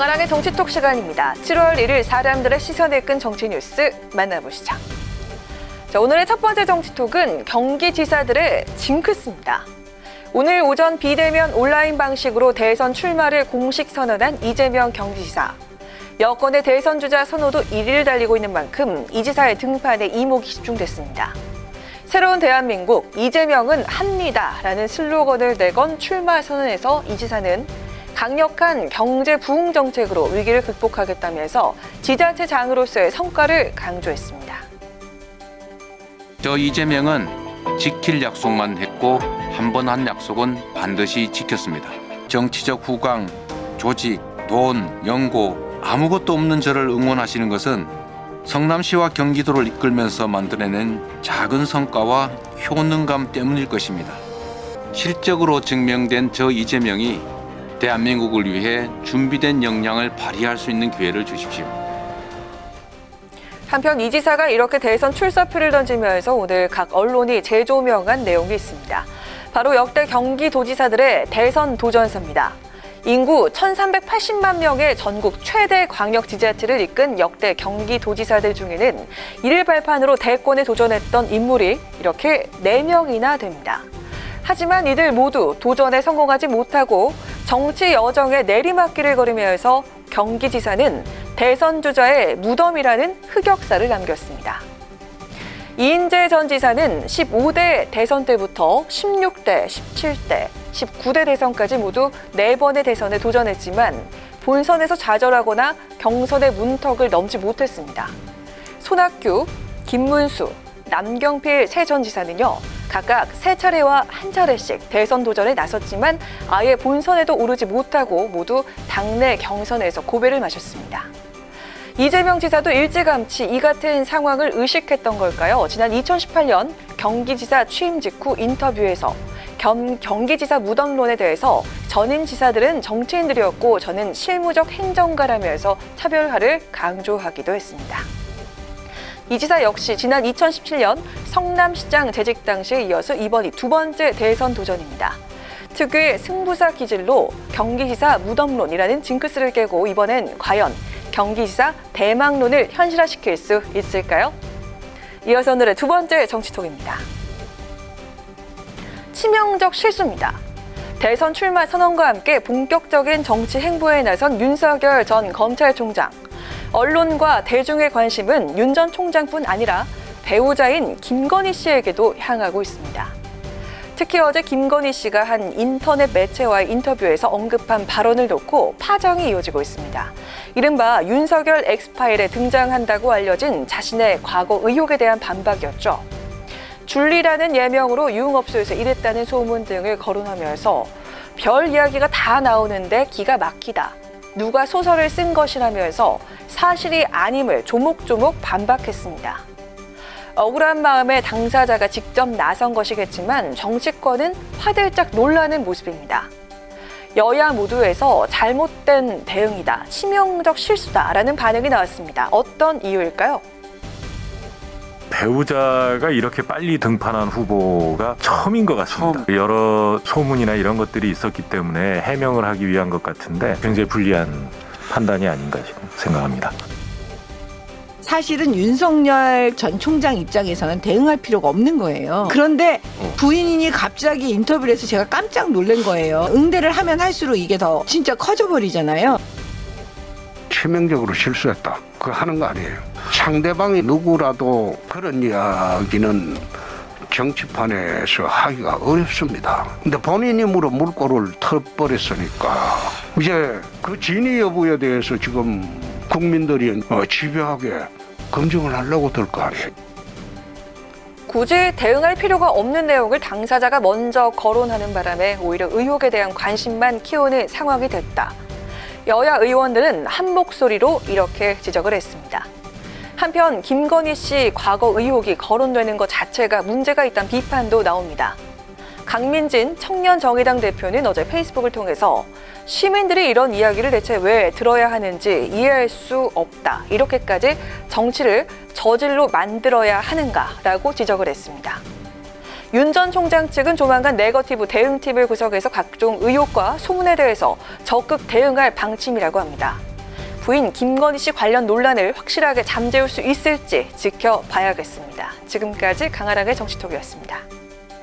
장하랑의 정치톡 시간입니다. 7월 1일 사람들의 시선을 끈 정치 뉴스 만나보시죠. 자, 오늘의 첫 번째 정치톡은 경기지사들의 징크스입니다. 오늘 오전 비대면 온라인 방식으로 대선 출마를 공식 선언한 이재명 경기지사. 여권의 대선 주자 선호도 1위를 달리고 있는 만큼 이 지사의 등판에 이목이 집중됐습니다. 새로운 대한민국, 이재명은 합니다라는 슬로건을 내건 출마 선언에서 이 지사는 강력한 경제 부흥 정책으로 위기를 극복하겠다면서 지자체장으로서의 성과를 강조했습니다. 저 이재명은 지킬 약속만 했고 한 번 한 약속은 반드시 지켰습니다. 정치적 후광, 조직, 돈, 연고 아무것도 없는 저를 응원하시는 것은 성남시와 경기도를 이끌면서 만들어낸 작은 성과와 효능감 때문일 것입니다. 실적으로 증명된 저 이재명이 대한민국을 위해 준비된 역량을 발휘할 수 있는 기회를 주십시오. 한편 이 지사가 이렇게 대선 출사표를 던지면서 오늘 각 언론이 재조명한 내용이 있습니다. 바로 역대 경기도지사들의 대선 도전서입니다. 인구 1,380만 명의 전국 최대 광역지자체를 이끈 역대 경기도지사들 중에는 이를 발판으로 대권에 도전했던 인물이 이렇게 4명이나 됩니다. 하지만 이들 모두 도전에 성공하지 못하고 정치 여정의 내리막길을 걸으면서 경기지사는 대선 주자의 무덤이라는 흑역사를 남겼습니다. 이인재 전 지사는 15대 대선 때부터 16대, 17대, 19대 대선까지 모두 4번의 대선에 도전했지만 본선에서 좌절하거나 경선의 문턱을 넘지 못했습니다. 손학규, 김문수, 남경필 세 전 지사는요. 각각 3차례와 1차례씩 대선 도전에 나섰지만 아예 본선에도 오르지 못하고 모두 당내 경선에서 고배를 마셨습니다. 이재명 지사도 일찌감치 이 같은 상황을 의식했던 걸까요? 지난 2018년 경기지사 취임 직후 인터뷰에서 경기지사 무덤론에 대해서 전임 지사들은 정치인들이었고 저는 실무적 행정가라면서 차별화를 강조하기도 했습니다. 이 지사 역시 지난 2017년 성남시장 재직 당시에 이어서 이번이 2번째 대선 도전입니다. 특유의 승부사 기질로 경기지사 무덤론이라는 징크스를 깨고 이번엔 과연 경기지사 대망론을 현실화시킬 수 있을까요? 이어서 오늘의 두 번째 정치톡입니다. 치명적 실수입니다. 대선 출마 선언과 함께 본격적인 정치 행보에 나선 윤석열 전 검찰총장. 언론과 대중의 관심은 윤 전 총장뿐 아니라 배우자인 김건희 씨에게도 향하고 있습니다. 특히 어제 김건희 씨가 한 인터넷 매체와의 인터뷰에서 언급한 발언을 놓고 파장이 이어지고 있습니다. 이른바 윤석열 엑스파일에 등장한다고 알려진 자신의 과거 의혹에 대한 반박이었죠. 줄리라는 예명으로 유흥업소에서 일했다는 소문 등을 거론하면서 별 이야기가 다 나오는데 기가 막히다. 누가 소설을 쓴 것이라면서 사실이 아님을 조목조목 반박했습니다. 억울한 마음에 당사자가 직접 나선 것이겠지만 정치권은 화들짝 놀라는 모습입니다. 여야 모두에서 잘못된 대응이다, 치명적 실수다라는 반응이 나왔습니다. 어떤 이유일까요? 배우자가 이렇게 빨리 등판한 후보가 처음인 것 같습니다. 여러 소문이나 이런 것들이 있었기 때문에 해명을 하기 위한 것 같은데 굉장히 불리한 판단이 아닌가 생각합니다. 사실은 윤석열 전 총장 입장에서는 대응할 필요가 없는 거예요. 그런데 부인이 갑자기 인터뷰를 해서 제가 깜짝 놀란 거예요. 응대를 하면 할수록 이게 더 진짜 커져버리잖아요. 치명적으로 실수했다. 그거 하는 거 아니에요. 상대방이 누구라도 그런 이야기는 정치판에서 하기가 어렵습니다. 근데 본인이 물꼬를 터버렸으니까 이제 그 진위 여부에 대해서 지금 국민들이 집요하게 검증을 하려고 들 거 아니에요. 굳이 대응할 필요가 없는 내용을 당사자가 먼저 거론하는 바람에 오히려 의혹에 대한 관심만 키우는 상황이 됐다. 여야 의원들은 한 목소리로 이렇게 지적을 했습니다. 한편 김건희 씨 과거 의혹이 거론되는 것 자체가 문제가 있다는 비판도 나옵니다. 강민진 청년정의당 대표는 어제 페이스북을 통해서 시민들이 이런 이야기를 대체 왜 들어야 하는지 이해할 수 없다. 이렇게까지 정치를 저질로 만들어야 하는가라고 지적을 했습니다. 윤 전 총장 측은 조만간 네거티브 대응팀을 구성해서 각종 의혹과 소문에 대해서 적극 대응할 방침이라고 합니다. 부인 김건희 씨 관련 논란을 확실하게 잠재울 수 있을지 지켜봐야겠습니다. 지금까지 강아랑의 정치톡이었습니다.